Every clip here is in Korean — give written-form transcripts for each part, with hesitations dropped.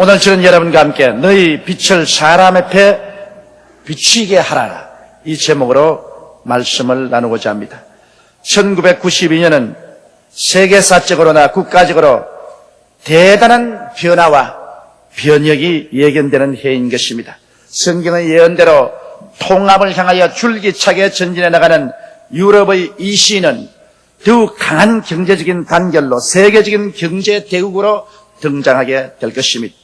오늘 저는 여러분과 함께 너희 빛을 사람 앞에 비치게 하라, 이 제목으로 말씀을 나누고자 합니다. 1992년은 세계사적으로나 국가적으로 대단한 변화와 변혁이 예견되는 해인 것입니다. 성경의 예언대로 통합을 향하여 줄기차게 전진해 나가는 유럽의 이 시는 더욱 강한 경제적인 단결로 세계적인 경제 대국으로 등장하게 될 것입니다.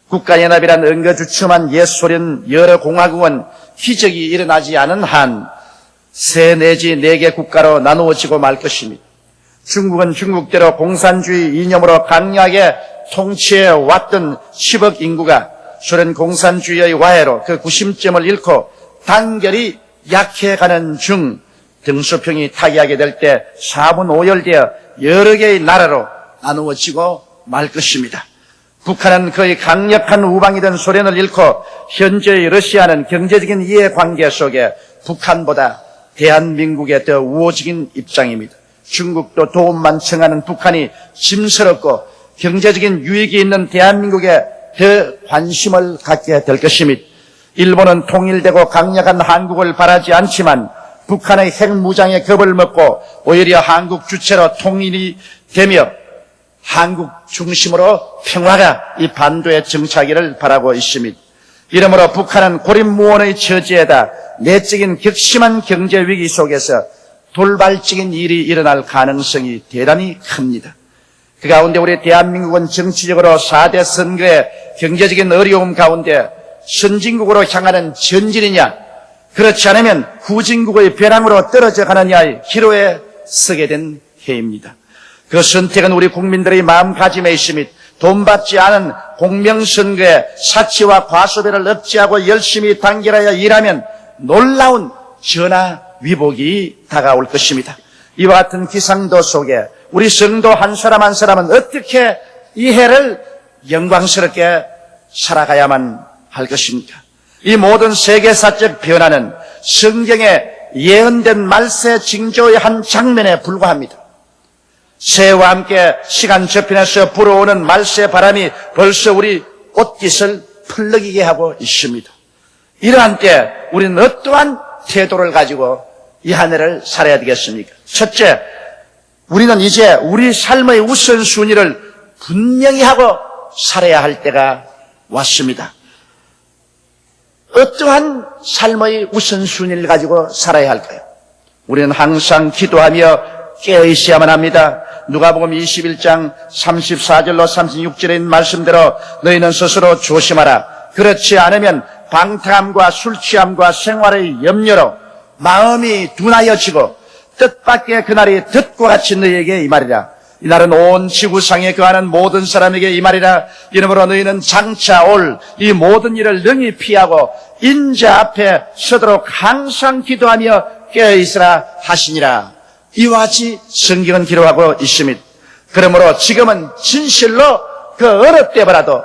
국가연합이란 은거주춤한 옛 소련 여러 공화국은 기적이 일어나지 않은 한 세 내지 4개 국가로 나누어지고 말 것입니다. 중국은 중국대로 공산주의 이념으로 강력하게 통치해 왔던 10억 인구가 소련 공산주의의 와해로 그 구심점을 잃고 단결이 약해가는 중 등소평이 타기하게 될 때 4분 5열 여러 개의 나라로 나누어지고 말 것입니다. 북한은 거의 강력한 우방이던 소련을 잃고 현재의 러시아는 경제적인 이해관계 속에 북한보다 대한민국에 더 우호적인 입장입니다. 중국도 도움만 청하는 북한이 짐스럽고 경제적인 유익이 있는 대한민국에 더 관심을 갖게 될 것입니다. 일본은 통일되고 강력한 한국을 바라지 않지만 북한의 핵무장에 겁을 먹고 오히려 한국 주체로 통일이 되며 한국 중심으로 평화가 이 반도에 정착하기를 바라고 있습니다. 이러므로 북한은 고립무원의 처지에다 내적인 격심한 경제 위기 속에서 돌발적인 일이 일어날 가능성이 대단히 큽니다. 그 가운데 우리 대한민국은 정치적으로 4대 선거의 경제적인 어려움 가운데 선진국으로 향하는 전진이냐, 그렇지 않으면 후진국의 벼랑으로 떨어져 가느냐의 기로에 서게 된 해입니다. 그 선택은 우리 국민들의 마음가짐에 있습니다. 돈 받지 않은 공명선거에 사치와 과소비를 억제하고 열심히 단결하여 일하면 놀라운 전화위복이 다가올 것입니다. 이와 같은 기상도 속에 우리 성도 한 사람 한 사람은 어떻게 이 해를 영광스럽게 살아가야만 할 것입니까? 이 모든 세계사적 변화는 성경에 예언된 말세 징조의 한 장면에 불과합니다. 새해와 함께 시간 저편에서 불어오는 말세 바람이 벌써 우리 옷깃을 펄럭이게 하고 있습니다. 이러한 때 우리는 어떠한 태도를 가지고 이 한 해를 살아야 되겠습니까? 첫째, 우리는 이제 우리 삶의 우선순위를 분명히 하고 살아야 할 때가 왔습니다. 어떠한 삶의 우선순위를 가지고 살아야 할까요? 우리는 항상 기도하며 깨어 있어야만 합니다. 누가복음 21장 34절로 36절에 있는 말씀대로 너희는 스스로 조심하라. 그렇지 않으면 방탕함과 술취함과 생활의 염려로 마음이 둔하여지고 뜻밖의 그날이 덫과 같이 너희에게 임하리라. 이날은 온 지구상에 거하는 모든 사람에게 임하리라. 이러므로 너희는 장차 올 이 모든 일을 능히 피하고 인자 앞에 서도록 항상 기도하며 깨어있으라 하시니라. 이와 같이 성경은 기록하고 있습니다. 그러므로 지금은 진실로 그 어느 때보다도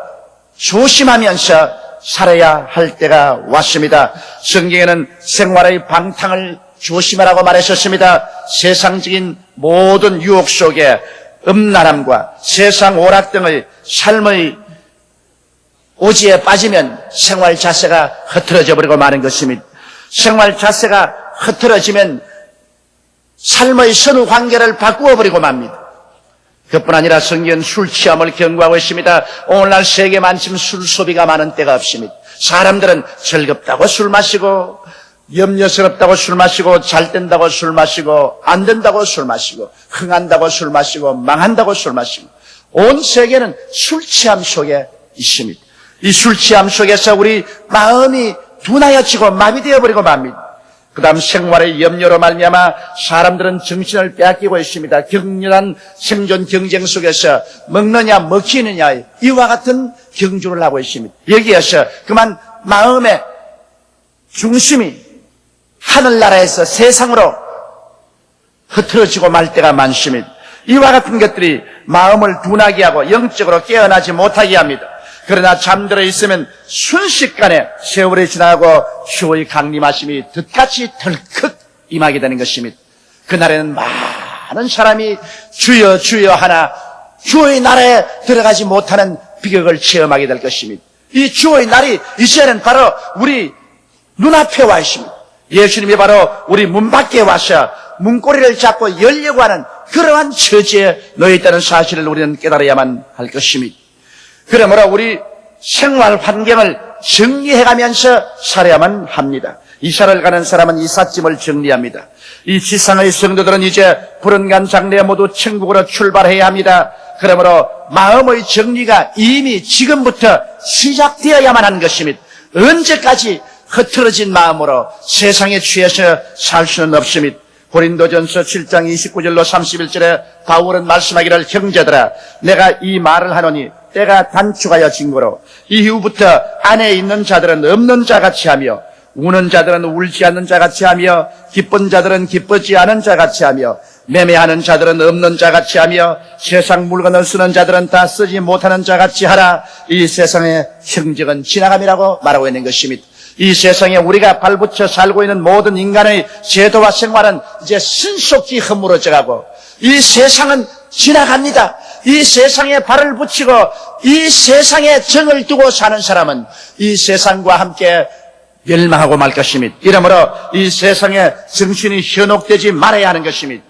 조심하면서 살아야 할 때가 왔습니다. 성경에는 생활의 방탕을 조심하라고 말하셨습니다. 세상적인 모든 유혹 속에 음란함과 세상 오락 등의 삶의 오지에 빠지면 생활 자세가 흐트러져 버리고 마는 것입니다. 생활 자세가 흐트러지면 삶의 선후 관계를 바꾸어 버리고 맙니다. 그뿐 아니라 성경은 술 취함을 경고하고 있습니다. 오늘날 세계만큼 술 소비가 많은 때가 없습니다. 사람들은 즐겁다고 술 마시고, 염려스럽다고 술 마시고, 잘 된다고 술 마시고, 안 된다고 술 마시고, 흥한다고 술 마시고, 망한다고 술 마시고, 온 세계는 술 취함 속에 있습니다. 이 술 취함 속에서 우리 마음이 둔하여지고 마비되어 버리고 맙니다. 그 다음 생활의 염려로 말미암아 사람들은 정신을 빼앗기고 있습니다. 격렬한 생존 경쟁 속에서 먹느냐 먹히느냐 이와 같은 경주를 하고 있습니다. 여기에서 그만 마음의 중심이 하늘나라에서 세상으로 흐트러지고 말 때가 많습니다. 이와 같은 것들이 마음을 둔하게 하고 영적으로 깨어나지 못하게 합니다. 그러나 잠들어 있으면 순식간에 세월이 지나고 주의 강림하심이 듯같이 덜컥 임하게 되는 것입니다. 그날에는 많은 사람이 주여 주여 하나 주의 나라에 들어가지 못하는 비극을 체험하게 될 것입니다. 이 주의 날이 이제는 바로 우리 눈앞에 와 있습니다. 예수님이 바로 우리 문 밖에 와서 문고리를 잡고 열려고 하는 그러한 처지에 놓여 있다는 사실을 우리는 깨달아야만 할 것입니다. 그러므로 우리 생활 환경을 정리해가면서 살아야만 합니다. 이사를 가는 사람은 이삿짐을 정리합니다. 이 지상의 성도들은 이제 불언간 장래에 모두 천국으로 출발해야 합니다. 그러므로 마음의 정리가 이미 지금부터 시작되어야만 하는 것입니다. 언제까지 흐트러진 마음으로 세상에 취해서 살 수는 없습니다. 고린도전서 7장 29절로 31절에 바울은 말씀하기를 형제들아 내가 이 말을 하노니 때가 단축하여 진거로 이후부터 안에 있는 자들은 없는 자같이 하며 우는 자들은 울지 않는 자같이 하며 기쁜 자들은 기쁘지 않은 자같이 하며 매매하는 자들은 없는 자같이 하며 세상 물건을 쓰는 자들은 다 쓰지 못하는 자같이 하라. 이 세상의 형적은 지나감이라고 말하고 있는 것입니다. 이 세상에 우리가 발붙여 살고 있는 모든 인간의 제도와 생활은 이제 신속히 허물어져가고 이 세상은 지나갑니다. 이 세상에 발을 붙이고 이 세상에 정을 두고 사는 사람은 이 세상과 함께 멸망하고 말 것입니다. 이러므로 이 세상에 정신이 현혹되지 말아야 하는 것입니다.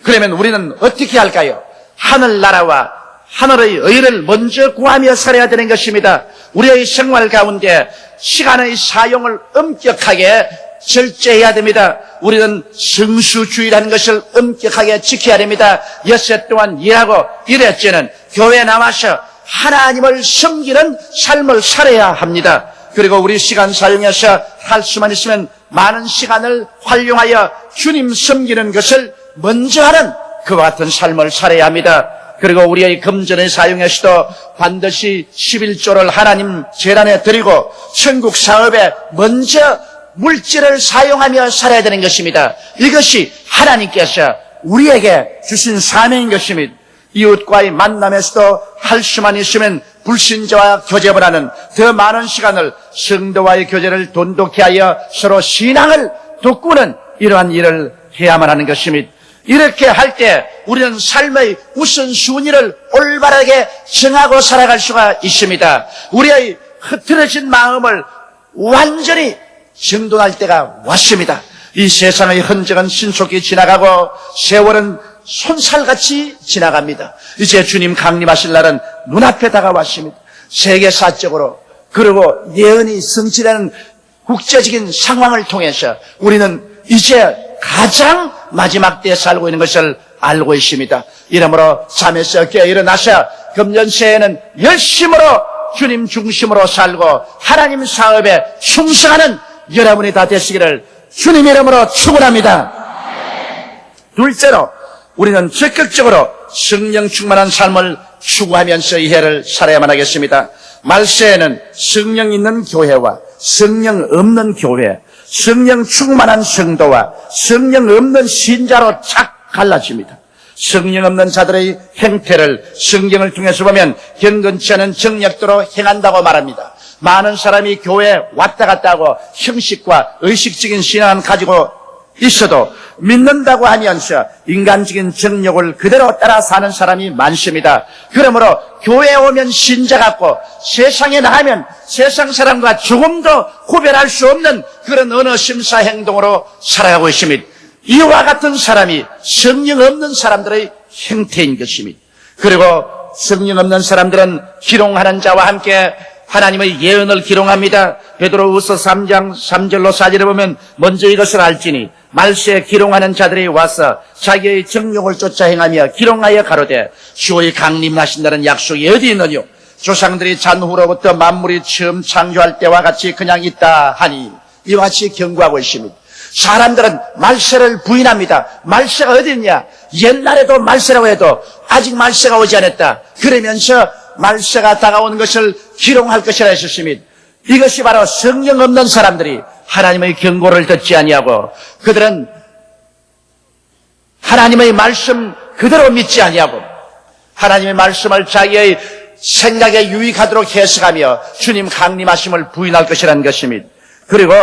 그러면 우리는 어떻게 할까요? 하늘나라와 하늘의 의를 먼저 구하며 살아야 되는 것입니다. 우리의 생활 가운데 시간의 사용을 엄격하게 절제해야 됩니다. 우리는 성수주의라는 것을 엄격하게 지켜야 됩니다. 엿새 동안 일하고 일했지는 교회에 나와서 하나님을 섬기는 삶을 살아야 합니다. 그리고 우리 시간 사용해서 할 수만 있으면 많은 시간을 활용하여 주님 섬기는 것을 먼저 하는 그와 같은 삶을 살아야 합니다. 그리고 우리의 금전을 사용해서도 반드시 11조를 하나님 재단에 드리고 천국 사업에 먼저 물질을 사용하며 살아야 되는 것입니다. 이것이 하나님께서 우리에게 주신 사명인 것입니다. 이웃과의 만남에서도 할 수만 있으면 불신자와 교제를 하는 더 많은 시간을 성도와의 교제를 돈독히 하여 서로 신앙을 돋구는 이러한 일을 해야만 하는 것입니다. 이렇게 할 때 우리는 삶의 우선순위를 올바르게 정하고 살아갈 수가 있습니다. 우리의 흐트러진 마음을 완전히 정돈할 때가 왔습니다. 이 세상의 흔적은 신속히 지나가고 세월은 손살같이 지나갑니다. 이제 주님 강림하실 날은 눈앞에 다가왔습니다. 세계사적으로 그리고 예언이 성취되는 국제적인 상황을 통해서 우리는 이제 가장 마지막 때에 살고 있는 것을 알고 있습니다. 이러므로 잠에서 깨어 일어나서 금년 새해에는 열심으로 주님 중심으로 살고 하나님 사업에 충성하는 여러분이 다 되시기를 주님 이름으로 축원합니다. 둘째로 우리는 적극적으로 성령 충만한 삶을 추구하면서 이 해를 살아야만 하겠습니다. 말세에는 성령 있는 교회와 성령 없는 교회, 성령 충만한 성도와 성령 없는 신자로 착 갈라집니다. 성령 없는 자들의 행태를 성경을 통해서 보면 경건치 않은 정력도로 행한다고 말합니다. 많은 사람이 교회에 왔다 갔다 하고 형식과 의식적인 신앙을 가지고 있어도 믿는다고 하면서 인간적인 정욕을 그대로 따라 사는 사람이 많습니다. 그러므로 교회에 오면 신자 같고 세상에 나가면 세상 사람과 조금도 구별할 수 없는 그런 언어 심사 행동으로 살아가고 있습니다. 이와 같은 사람이 성령 없는 사람들의 형태인 것입니다. 그리고 성령 없는 사람들은 기롱하는 자와 함께 하나님의 예언을 기롱합니다. 베드로후서 3장 3절로 4절에 보면 먼저 이것을 알지니 말세에 기롱하는 자들이 와서 자기의 정욕을 쫓아 행하며 기롱하여 가로되 주의 강림하신다는 약속이 어디 있느뇨? 조상들이 잔후로부터 만물이 처음 창조할 때와 같이 그냥 있다 하니 이와 같이 경고하고 있습니다. 사람들은 말세를 부인합니다. 말세가 어디 있냐? 옛날에도 말세라고 해도 아직 말세가 오지 않았다. 그러면서 말세가 다가오는 것을 기롱할 것이라 했었습니다. 이것이 바로 성령 없는 사람들이 하나님의 경고를 듣지 아니하고 그들은 하나님의 말씀 그대로 믿지 아니하고 하나님의 말씀을 자기의 생각에 유익하도록 해석하며 주님 강림하심을 부인할 것이라는 것입니다. 그리고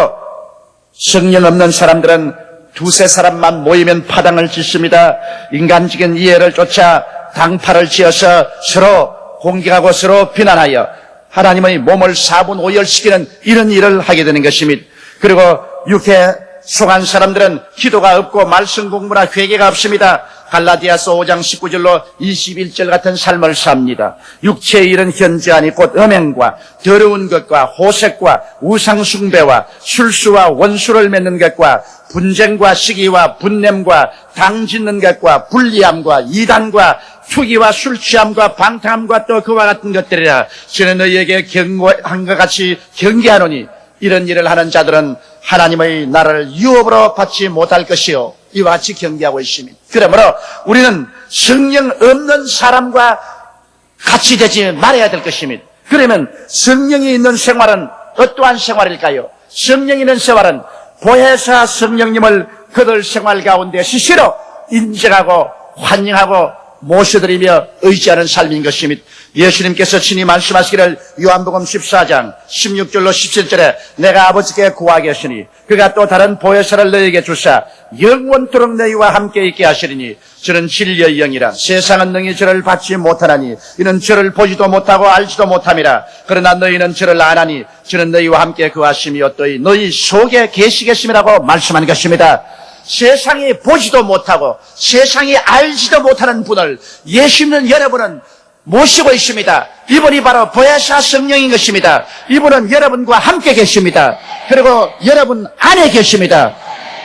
성령 없는 사람들은 두세 사람만 모이면 파당을 짓습니다. 인간적인 이해를 쫓아 당파를 지어서 서로 공격하고 서로 비난하여 하나님의 몸을 4분 5열시키는 이런 일을 하게 되는 것입니다. 그리고 육에 속한 사람들은 기도가 없고 말씀 공부나 회개가 없습니다. 갈라디아서 5장 19절로 21절 같은 삶을 삽니다. 육체의 일은 현저하니 곧 음행과 더러운 것과 호색과 우상숭배와 술수와 원수를 맺는 것과 분쟁과 시기와 분냄과 당짓는 것과 불리함과 이단과 투기와 술취함과 방탕함과 또 그와 같은 것들이라. 저는 너희에게 경고한 것 같이 경계하노니 이런 일을 하는 자들은 하나님의 나라를 유업으로 받지 못할 것이요, 이와 같이 경계하고 있습니다. 그러므로 우리는 성령 없는 사람과 같이 되지 말아야 될 것입니다. 그러면 성령이 있는 생활은 어떠한 생활일까요? 성령이 있는 생활은 보혜사 성령님을 그들 생활 가운데 수시로 인정하고 환영하고 모셔드리며 의지하는 삶인 것입니다. 예수님께서 친히 말씀하시기를 요한복음 14장 16절로 17절에 내가 아버지께 구하겠으니 그가 또 다른 보혜사를 너희에게 주사 영원토록 너희와 함께 있게 하시리니 저는 진리의 영이라. 세상은 능히 저를 받지 못하나니 이는 저를 보지도 못하고 알지도 못함이라. 그러나 너희는 저를 아나니 저는 너희와 함께 거하심이 어떠히 너희 속에 계시겠음이라고 말씀한 것입니다. 세상이 보지도 못하고 세상이 알지도 못하는 분을 예수 믿는 여러분은 모시고 있습니다. 이분이 바로 보혜사 성령인 것입니다. 이분은 여러분과 함께 계십니다. 그리고 여러분 안에 계십니다.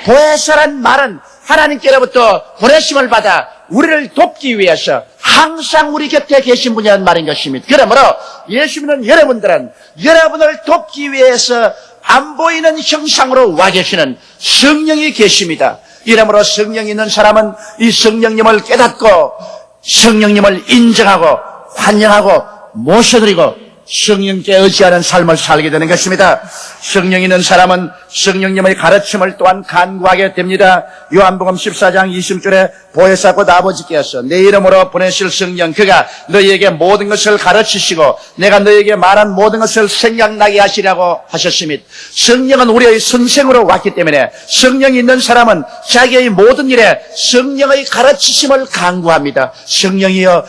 보혜사란 말은 하나님께로부터 보내심을 받아 우리를 돕기 위해서 항상 우리 곁에 계신 분이라는 말인 것입니다. 그러므로 예수 믿는 여러분들은 여러분을 돕기 위해서 안 보이는 형상으로 와 계시는 성령이 계십니다. 이러므로 성령이 있는 사람은 이 성령님을 깨닫고 성령님을 인정하고 환영하고 모셔드리고 성령께 의지하는 삶을 살게 되는 것입니다. 성령 있는 사람은 성령님의 가르침을 또한 간구하게 됩니다. 요한복음 14장 20절에 보혜사 곧 아버지께서 내 이름으로 보내실 성령 그가 너희에게 모든 것을 가르치시고 내가 너희에게 말한 모든 것을 생각나게 하시라고 하셨습니다. 성령은 우리의 선생으로 왔기 때문에 성령이 있는 사람은 자기의 모든 일에 성령의 가르치심을 간구합니다. 성령이여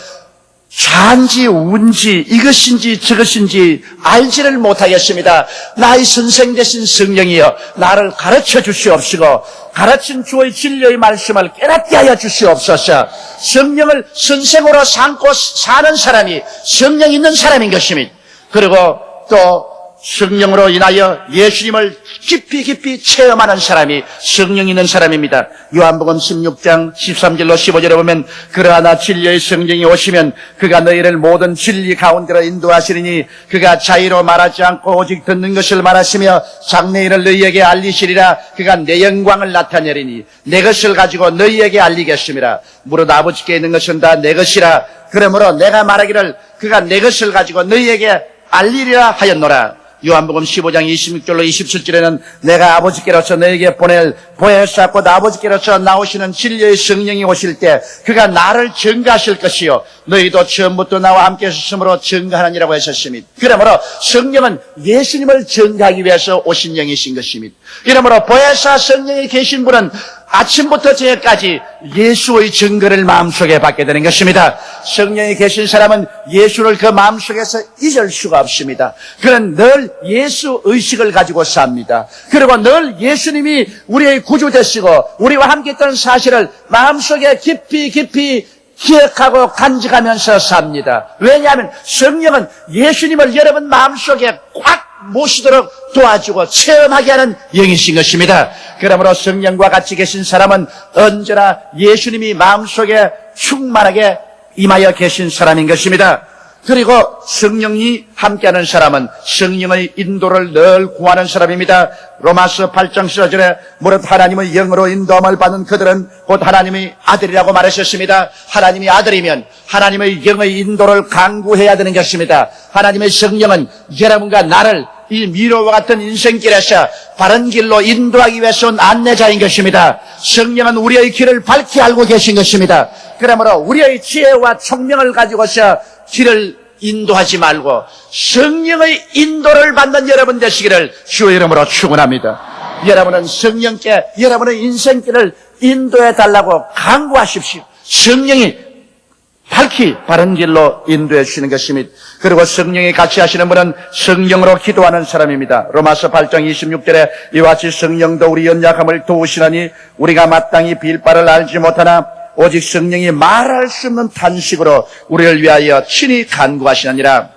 좌인지 우인지 이것인지 저것인지 알지를 못하겠습니다. 나의 선생 되신 성령이여 나를 가르쳐 주시옵시고 가르친 주의 진리의 말씀을 깨닫게 하여 주시옵소서. 성령을 선생으로 삼고 사는 사람이 성령 있는 사람인 것입니다. 그리고 또 성령으로 인하여 예수님을 깊이 체험하는 사람이 성령 있는 사람입니다. 요한복음 16장 13절로 15절에 보면 그러나 진리의 성령이 오시면 그가 너희를 모든 진리 가운데로 인도하시리니 그가 자의로 말하지 않고 오직 듣는 것을 말하시며 장래일을 너희에게 알리시리라. 그가 내 영광을 나타내리니 내 것을 가지고 너희에게 알리겠습니다. 무릇 아버지께 있는 것은 다 내 것이라. 그러므로 내가 말하기를 그가 내 것을 가지고 너희에게 알리리라 하였노라. 요한복음 15장 26절로 27절에는 내가 아버지께로서 너에게 보낼 보혜사 곧 아버지께로서 나오시는 진리의 성령이 오실 때 그가 나를 증거하실 것이요 너희도 처음부터 나와 함께 있었으므로 증거하느니라고 하셨습니다. 그러므로 성령은 예수님을 증거하기 위해서 오신 영이신 것입니다. 이러므로 보혜사 성령이 계신 분은 아침부터 저녁까지 예수의 증거를 마음속에 받게 되는 것입니다. 성령이 계신 사람은 예수를 그 마음속에서 잊을 수가 없습니다. 그는 늘 예수 의식을 가지고 삽니다. 그리고 늘 예수님이 우리의 구주 되시고 우리와 함께 했던 사실을 마음속에 깊이 기억하고 간직하면서 삽니다. 왜냐하면 성령은 예수님을 여러분 마음속에 꽉 모시도록 도와주고 체험하게 하는 영이신 것입니다. 그러므로 성령과 같이 계신 사람은 언제나 예수님이 마음속에 충만하게 임하여 계신 사람인 것입니다. 그리고 성령이 함께하는 사람은 성령의 인도를 늘 구하는 사람입니다. 로마서 8장 14절에 무릇 하나님의 영으로 인도함을 받는 그들은 곧 하나님의 아들이라고 말하셨습니다. 하나님이 아들이면 하나님의 영의 인도를 간구해야 되는 것입니다. 하나님의 성령은 여러분과 나를 이 미로와 같은 인생길에서 바른 길로 인도하기 위해서 온 안내자인 것입니다. 성령은 우리의 길을 밝히 알고 계신 것입니다. 그러므로 우리의 지혜와 총명을 가지고서 길을 인도하지 말고 성령의 인도를 받는 여러분 되시기를 주의 이름으로 축원합니다. 여러분은 성령께 여러분의 인생길을 인도해 달라고 간구하십시오. 성령이 밝히 바른 길로 인도해 주시는 것입니다. 그리고 성령이 같이 하시는 분은 성령으로 기도하는 사람입니다. 로마서 8장 26절에 이와 같이 성령도 우리 연약함을 도우시나니 우리가 마땅히 빌 바를 알지 못하나 오직 성령이 말할 수 없는 탄식으로 우리를 위하여 친히 간구하시느니라.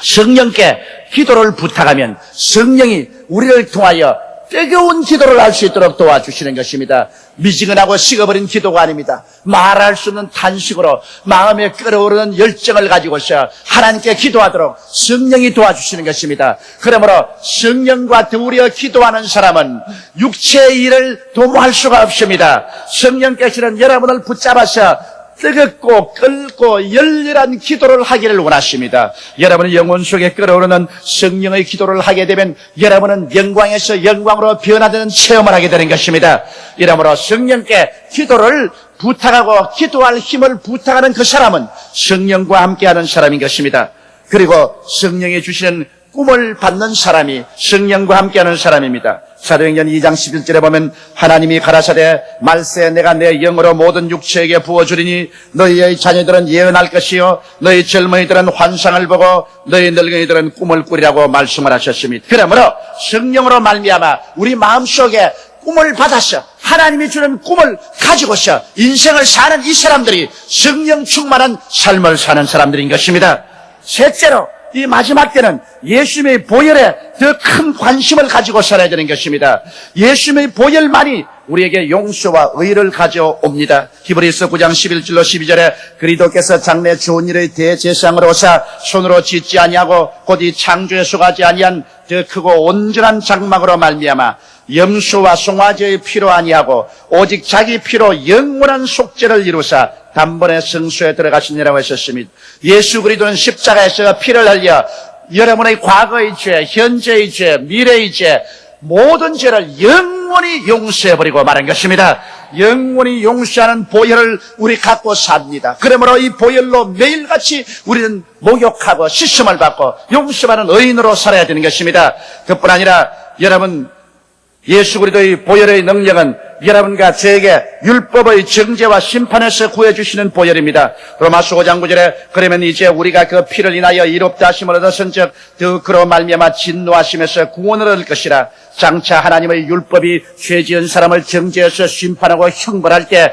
성령께 기도를 부탁하면 성령이 우리를 통하여 뜨거운 기도를 할 수 있도록 도와주시는 것입니다. 미지근하고 식어버린 기도가 아닙니다. 말할 수 없는 탄식으로 마음에 끓어오르는 열정을 가지고서 하나님께 기도하도록 성령이 도와주시는 것입니다. 그러므로 성령과 더불어 기도하는 사람은 육체의 일을 도모할 수가 없습니다. 성령께서는 여러분을 붙잡아서 뜨겁고 끓고 열렬한 기도를 하기를 원하십니다. 여러분의 영혼 속에 끓어오르는 성령의 기도를 하게 되면 여러분은 영광에서 영광으로 변화되는 체험을 하게 되는 것입니다. 이러므로 성령께 기도를 부탁하고 기도할 힘을 부탁하는 그 사람은 성령과 함께하는 사람인 것입니다. 그리고 성령이 주시는 꿈을 받는 사람이 성령과 함께하는 사람입니다. 사도행전 2장 11절에 보면 하나님이 가라사대 말세 내가 내 영으로 모든 육체에게 부어주리니 너희의 자녀들은 예언할 것이요 너희 젊은이들은 환상을 보고 너희 늙은이들은 꿈을 꾸리라고 말씀을 하셨습니다. 그러므로 성령으로 말미암아 우리 마음속에 꿈을 받아서 하나님이 주는 꿈을 가지고서 인생을 사는 이 사람들이 성령 충만한 삶을 사는 사람들인 것입니다. 셋째로 이 마지막 때는 예수님의 보혈에 더 큰 관심을 가지고 살아야 되는 것입니다. 예수님의 보혈만이 우리에게 용서와 의를 가져옵니다. 히브리서 9장 11절로 12절에 그리스도께서 장래 좋은 일의 대제사장으로 오사 손으로 짓지 아니하고 곧 이 창조에 속하지 아니한 더 크고 온전한 장막으로 말미암아 염소와 송아지의 피로 아니하고 오직 자기 피로 영원한 속죄를 이루사 단번에 성소에 들어가시니라고 하셨습니다. 예수 그리스도는 십자가에서 피를 흘려 여러분의 과거의 죄, 현재의 죄, 미래의 죄, 모든 죄를 영원히 용서해버리고 말한 것입니다. 영원히 용서하는 보혈을 우리 갖고 삽니다. 그러므로 이 보혈로 매일같이 우리는 목욕하고 씻음을 받고 용서받는 의인으로 살아야 되는 것입니다. 그뿐 아니라 여러분 예수 그리스도의 보혈의 능력은 여러분과 저에게 율법의 정죄와 심판에서 구해주시는 보혈입니다. 로마서 5장 9절에 그러면 이제 우리가 그 피를 인하여 이롭다 하심을 얻었은즉 더 그로 말미암아 진노하심에서 구원을 얻을 것이라. 장차 하나님의 율법이 죄 지은 사람을 정죄해서 심판하고 형벌할 때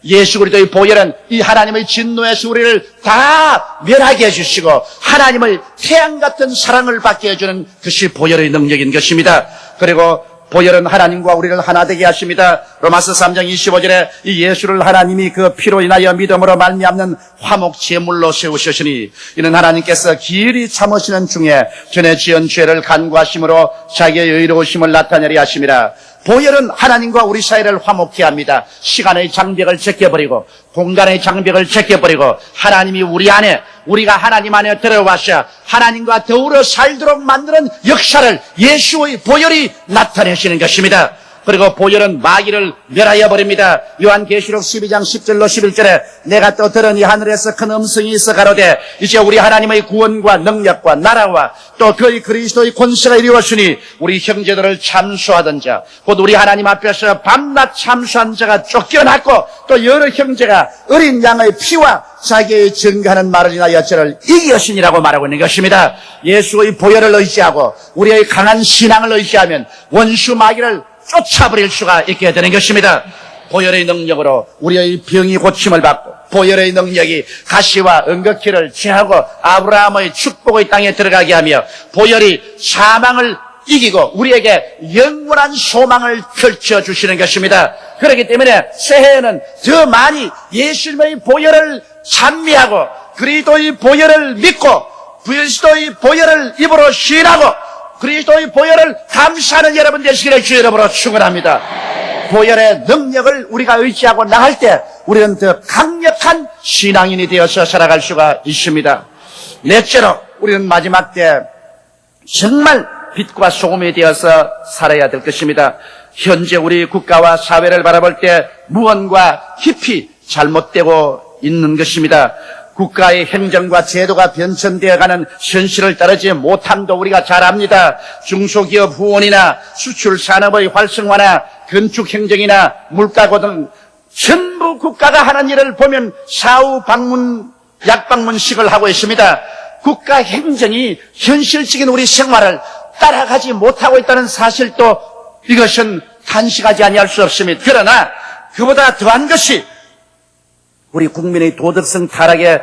예수 그리스도의 보혈은 이 하나님의 진노에서 우리를 다 멸하게 해주시고 하나님의 태양 같은 사랑을 받게 해주는 것이 보혈의 능력인 것입니다. 그리고 보혈은 하나님과 우리를 하나 되게 하십니다. 로마서 3장 25절에 이 예수를 하나님이 그 피로 인하여 믿음으로 말미암는 화목 제물로 세우셨으니 이는 하나님께서 기일이 참으시는 중에 전에 지은 죄를 간구하심으로 자기의 의로우심을 나타내려 하심이라. 보혈은 하나님과 우리 사이를 화목케 합니다. 시간의 장벽을 제껴버리고 공간의 장벽을 제껴버리고 하나님이 우리 안에 우리가 하나님 안에 들어와서 하나님과 더불어 살도록 만드는 역사를 예수의 보혈이 나타내시는 것입니다. 그리고 보혈은 마귀를 멸하여 버립니다. 요한계시록 12장 10절로 11절에 내가 또 들으니 하늘에서 큰 음성이 있어 가로되 이제 우리 하나님의 구원과 능력과 나라와 또 그의 그리스도의 권세가 이루었으니 우리 형제들을 참수하던 자 곧 우리 하나님 앞에서 밤낮 참수한 자가 쫓겨났고 또 여러 형제가 어린 양의 피와 자기의 증거하는 말을 인하여 저를 이기었으니라고 말하고 있는 것입니다. 예수의 보혈을 의지하고 우리의 강한 신앙을 의지하면 원수 마귀를 쫓아버릴 수가 있게 되는 것입니다. 보혈의 능력으로 우리의 병이 고침을 받고 보혈의 능력이 가시와 은거키를 취하고 아브라함의 축복의 땅에 들어가게 하며 보혈이 사망을 이기고 우리에게 영원한 소망을 펼쳐주시는 것입니다. 그렇기 때문에 새해에는 더 많이 예수님의 보혈을 찬미하고 그리스도의 보혈을 믿고 그리스도의 보혈을 입으로 시인하고 그리스도의 보혈을 감사하는 여러분 되시기를 주 이름으로 축원합니다. 보혈의 능력을 우리가 의지하고 나갈 때 우리는 더 강력한 신앙인이 되어서 살아갈 수가 있습니다. 넷째로 우리는 마지막 때 정말 빛과 소금이 되어서 살아야 될 것입니다. 현재 우리 국가와 사회를 바라볼 때 무언가 깊이 잘못되고 있는 것입니다. 국가의 행정과 제도가 변천되어가는 현실을 따르지 못함도 우리가 잘 압니다. 중소기업 후원이나 수출 산업의 활성화나 건축 행정이나 물가고 등 전부 국가가 하는 일을 보면 사후 방문 약방문식을 하고 있습니다. 국가 행정이 현실적인 우리 생활을 따라가지 못하고 있다는 사실도 이것은 탄식하지 아니할 수 없습니다. 그러나 그보다 더한 것이 우리 국민의 도덕성 타락의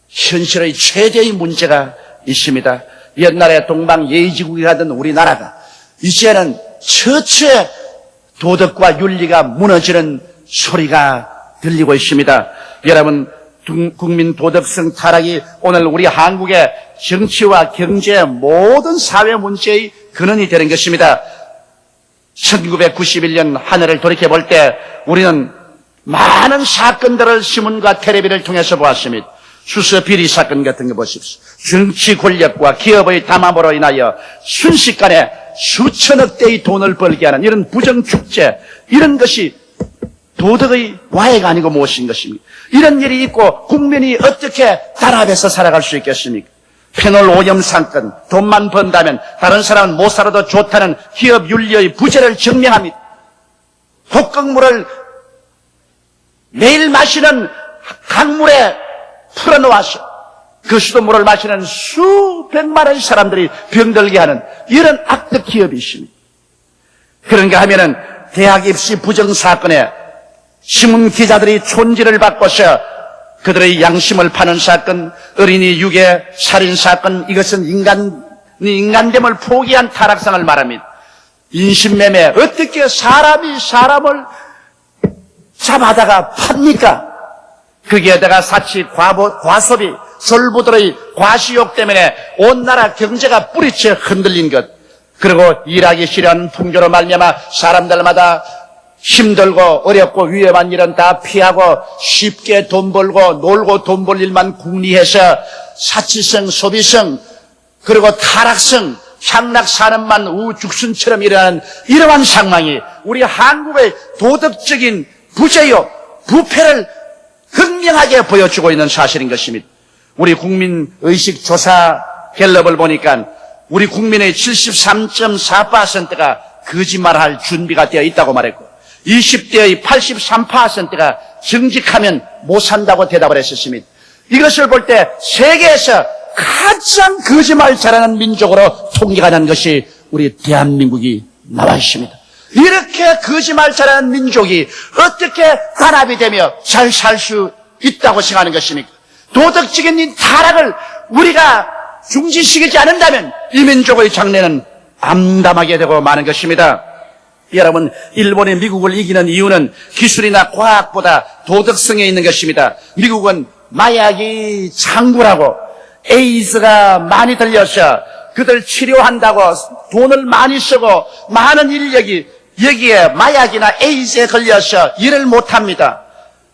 현실의 최대의 문제가 있습니다. 옛날에 동방예의지국이 하던 우리나라가 이제는 처처에 도덕과 윤리가 무너지는 소리가 들리고 있습니다. 여러분, 국민 도덕성 타락이 오늘 우리 한국의 정치와 경제의 모든 사회 문제의 근원이 되는 것입니다. 1991년 한 해를 돌이켜볼 때 우리는 많은 사건들을 신문과 텔레비를 통해서 보았습니다. 수서 비리 사건 같은 거 보십시오. 정치 권력과 기업의 담합으로 인하여 순식간에 수천억 대의 돈을 벌게 하는 이런 부정축제, 이런 것이 도덕의 와해가 아니고 무엇인 것입니까? 이런 일이 있고 국민이 어떻게 단합해서 살아갈 수 있겠습니까? 페놀 오염 사건, 돈만 번다면 다른 사람은 못 살아도 좋다는 기업 윤리의 부재를 증명합니다. 독극물을 매일 마시는 강물에 풀어놓아서 그 수돗물을 마시는 수백만의 사람들이 병들게 하는 이런 악덕 기업이 있습니다. 그런가 하면은 대학 입시 부정 사건에 신문 기자들이 촌지를 바꿔서 그들의 양심을 파는 사건, 어린이 유괴, 살인 사건, 이것은 인간됨을 포기한 타락상을 말합니다. 인신매매, 어떻게 사람이 사람을 잡아다가 팝니까? 거기에다가 사치, 과소비, 솔부들의 과시욕 때문에 온 나라 경제가 뿌리쳐 흔들린 것, 그리고 일하기 싫어하는 풍조로 말미암아 사람들마다 힘들고 어렵고 위험한 일은 다 피하고 쉽게 돈 벌고 놀고 돈 벌 일만 궁리해서 사치성, 소비성, 그리고 타락성, 향락산업만 우죽순처럼 일어나는 이러한 상황이 우리 한국의 도덕적인 부재요, 부패를 극명하게 보여주고 있는 사실인 것입니다. 우리 국민의식 조사 갤럽을 보니까 우리 국민의 73.4%가 거짓말할 준비가 되어 있다고 말했고 20대의 83%가 정직하면 못 산다고 대답을 했었습니다. 이것을 볼 때 세계에서 가장 거짓말 잘하는 민족으로 통계가 난 것이 우리 대한민국이 나와 있습니다. 이렇게 거짓말 잘하는 민족이 어떻게 단합이 되며 잘 살 수 있다고 생각하는 것입니까? 도덕적인 이 타락을 우리가 중지시키지 않는다면 이 민족의 장래는 암담하게 되고 마는 것입니다. 여러분, 일본이 미국을 이기는 이유는 기술이나 과학보다 도덕성에 있는 것입니다. 미국은 마약이 창구라고 에이즈가 많이 들려서 그들 치료한다고 돈을 많이 쓰고 많은 인력이 여기에 마약이나 에이즈에 걸려서 일을 못합니다.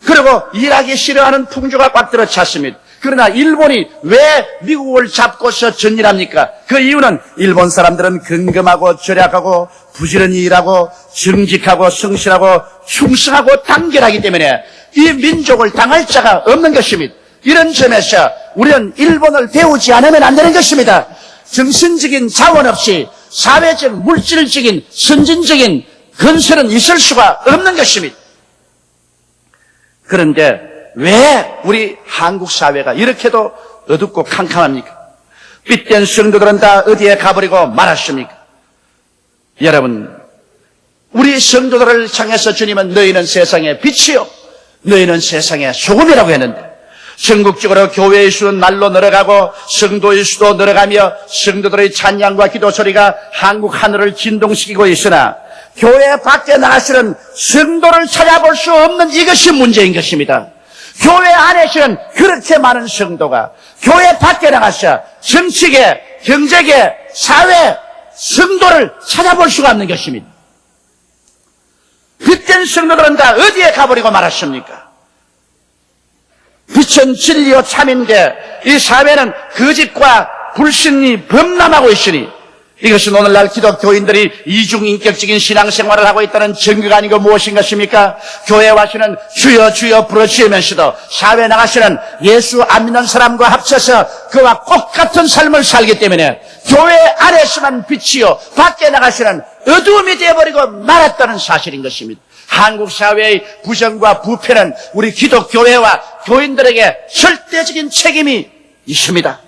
그리고 일하기 싫어하는 풍조가 꽉 들어찼습니다. 그러나 일본이 왜 미국을 잡고서 전일합니까? 그 이유는 일본 사람들은 근검하고 절약하고 부지런히 일하고 정직하고 성실하고 충성하고 단결하기 때문에 이 민족을 당할 자가 없는 것입니다. 이런 점에서 우리는 일본을 배우지 않으면 안 되는 것입니다. 정신적인 자원 없이 사회적, 물질적인, 선진적인 건설은 있을 수가 없는 것입니다. 그런데 왜 우리 한국 사회가 이렇게도 어둡고 캄캄합니까? 삐된 성도들은 다 어디에 가버리고 말았습니까? 여러분, 우리 성도들을 향해서 주님은 너희는 세상의 빛이요 너희는 세상의 소금이라고 했는데 전국적으로 교회의 수는 날로 늘어가고 성도의 수도 늘어가며 성도들의 찬양과 기도 소리가 한국 하늘을 진동시키고 있으나 교회 밖에 나가시는 성도를 찾아볼 수 없는 이것이 문제인 것입니다. 교회 안에서는 그렇게 많은 성도가 교회 밖에 나가서 정치계, 경제계, 사회, 성도를 찾아볼 수가 없는 것입니다. 빛된 성도들은 다 어디에 가버리고 말았습니까? 빛은 진리요 참인데 이 사회는 거짓과 불신이 범람하고 있으니 이것은 오늘날 기독교인들이 이중인격적인 신앙생활을 하고 있다는 증거가 아니고 무엇인 것입니까? 교회 와서는 주여 주여 부르짖으면서도 사회 나가서는 예수 안 믿는 사람과 합쳐서 그와 똑같은 삶을 살기 때문에 교회 안에서만 빛이요 밖에 나가서는 어두움이 되어버리고 말았다는 사실인 것입니다. 한국 사회의 부정과 부패는 우리 기독교회와 교인들에게 절대적인 책임이 있습니다.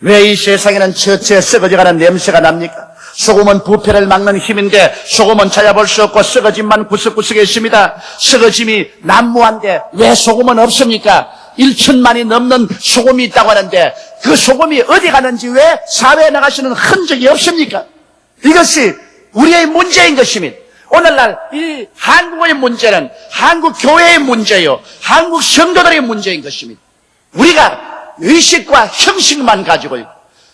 왜 이 세상에는 처처 썩어져가는 냄새가 납니까? 소금은 부패를 막는 힘인데 소금은 찾아볼 수 없고 썩어짐만 구석구석에 있습니다. 썩어짐이 난무한데 왜 소금은 없습니까? 1천만이 넘는 소금이 있다고 하는데 그 소금이 어디 가는지 왜 사회에 나가시는 흔적이 없습니까? 이것이 우리의 문제인 것입니다. 오늘날 이 한국의 문제는 한국 교회의 문제요, 한국 성도들의 문제인 것입니다. 우리가 의식과 형식만 가지고 있고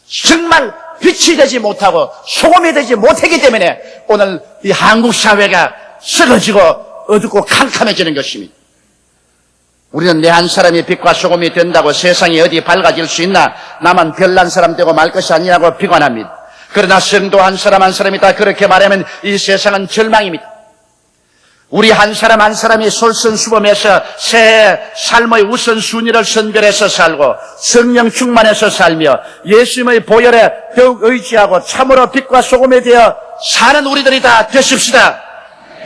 정말 빛이 되지 못하고 소금이 되지 못하기 때문에 오늘 이 한국 사회가 썩어지고 어둡고 캄캄해지는 것입니다. 우리는 내 한 사람이 빛과 소금이 된다고 세상이 어디 밝아질 수 있나? 나만 별난 사람 되고 말 것이 아니라고 비관합니다. 그러나 성도 한 사람 한 사람이 다 그렇게 말하면 이 세상은 절망입니다. 우리 한 사람 한 사람이 솔선수범해서 새 삶의 우선순위를 선별해서 살고 성령 충만해서 살며 예수님의 보혈에 더욱 의지하고 참으로 빛과 소금이 되어 사는 우리들이 다 되십시다.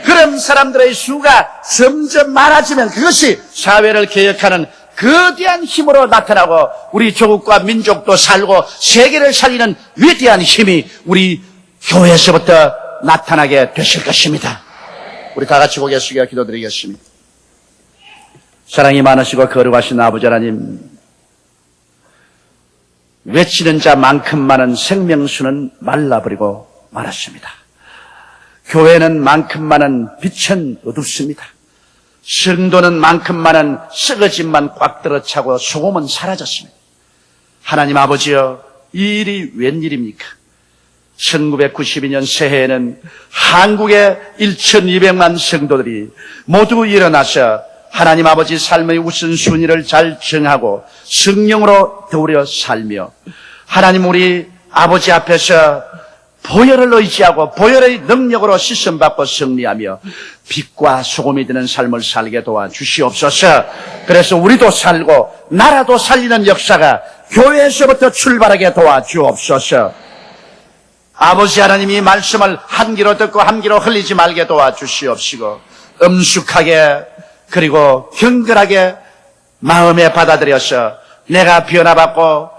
그런 사람들의 수가 점점 많아지면 그것이 사회를 개혁하는 거대한 힘으로 나타나고 우리 조국과 민족도 살고 세계를 살리는 위대한 힘이 우리 교회에서부터 나타나게 되실 것입니다. 우리 다 같이 고개 숙여 기도드리겠습니다. 사랑이 많으시고 거룩하신 아버지 하나님, 외치는 자만큼 많은 생명수는 말라버리고 말았습니다. 교회는 만큼 많은 빛은 어둡습니다. 성도는 만큼 많은 썩어짐만 꽉 들어차고 소금은 사라졌습니다. 하나님 아버지여, 이 일이 웬일입니까? 1992년 새해에는 한국의 1200만 성도들이 모두 일어나서 하나님 아버지 삶의 우선순위를 잘 정하고 성령으로 더우려 살며 하나님 우리 아버지 앞에서 보혈을 의지하고 보혈의 능력으로 씻음받고 승리하며 빛과 소금이 되는 삶을 살게 도와주시옵소서. 그래서 우리도 살고 나라도 살리는 역사가 교회에서부터 출발하게 도와주옵소서. 아버지 하나님이 말씀을 한 귀로 듣고 한 귀로 흘리지 말게 도와주시옵시고 엄숙하게 그리고 경건하게 마음에 받아들여서 내가 변화받고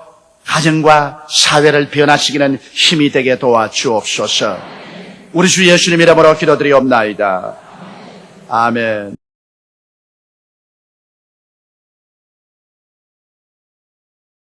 가정과 사회를 변화시키는 힘이 되게 도와주옵소서. 우리 주 예수님 이름으로 기도드리옵나이다. 아멘.